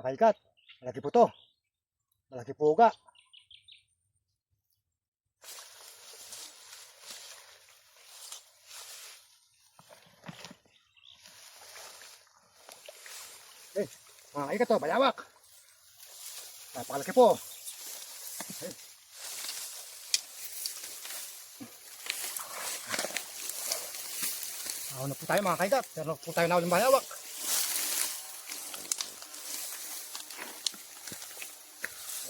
mga kaigat. Malaki po to. Malaki po uga. Mga kaigat to, bayawak. Napakalaki po. Nauna po tayo mga kaigat. Pero po tayo na ulit bayawak.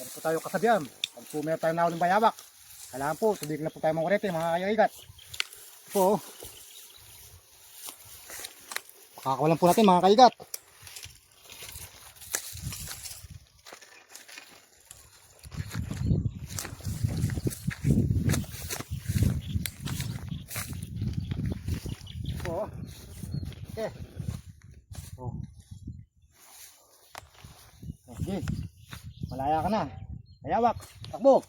Meron po tayo kasabihan. Pag po meron tayo na ulit bayawak, kailangan po, tubig na po tayo mga kurete mga kaigat. Po. Pakakawalan po natin mga kaigat. Okay. Oh. Okay. Malaya ka na. Bayawak. Takbo.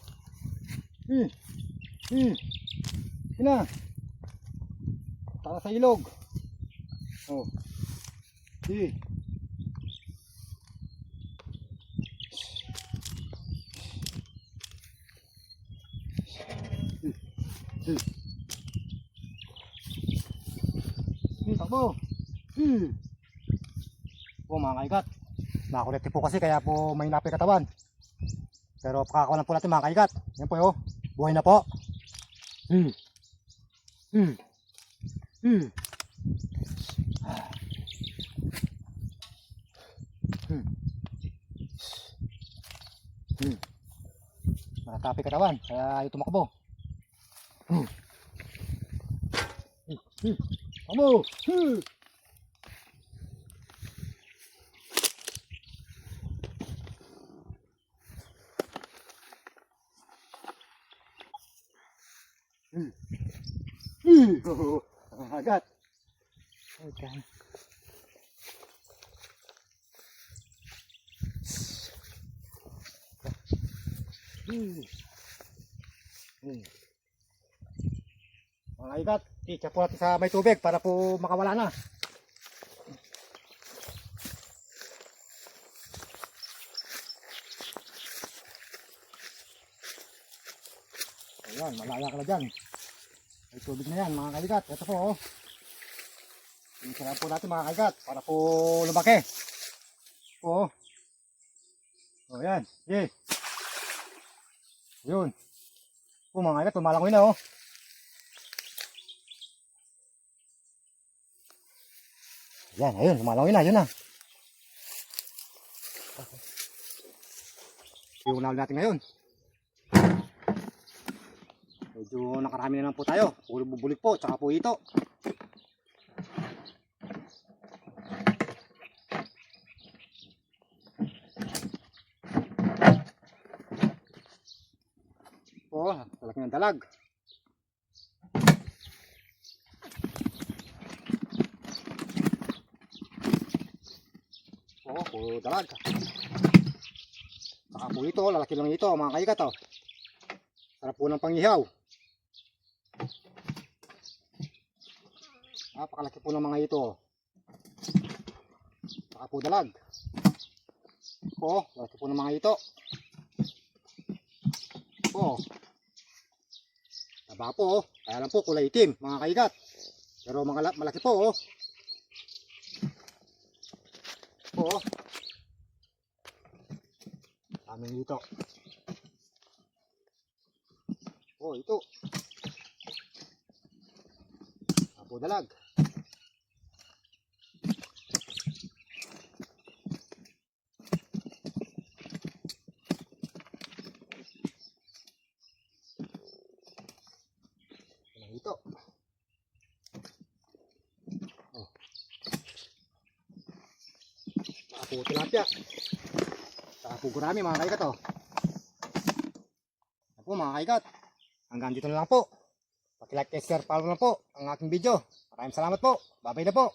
Sina. Tara sa ilog. Oh. Okay. Takbo. Po mga kaigat, nakulete po kasi kaya po may napi katawan. Pero pakakawalan po natin mga kaigat. Yan po yun, buhay na po. Nakatapi katawan kaya ito tumakbo. Amo! Agad. Okay. Mga igat, itcha po natin sa may tubig para po makawala na. Ayan, malaya ka na dyan. May tubig na yan mga kaigat. Ito po oh. Inisarap po natin mga kaigat para po lumaki. Po oh. O yan, yeah. Yun. Po mga kaigat, lumalangoy na oh. Yan, ayun, lumalangoy na, yun na. Yung unahan natin ngayon. Medyo nakarami na lang po tayo. Puro bubulik po, tsaka po ito. Po, talak ng dalag. Po, puro dalag. Tsaka po ito, lalaki lang ito, mga kaigat oh. Sarap po ng pangihaw. Napakalaki po ng mga ito. Saka po dalag. Po, laki po ng mga ito. Po. Taba po. Kaya lang po kulay itim mga kaigat. Pero mga malaki po. Po. Daming ito. Po, ito. Po dalag. Ito. Oh. Saka po tilapia. Saka po gurami mga kaigat oh. Yan po mga kaigat. Hanggang dito na lang po. Paki-like, share, follow na po ang aking video. Maraming salamat po. Bye-bye na po.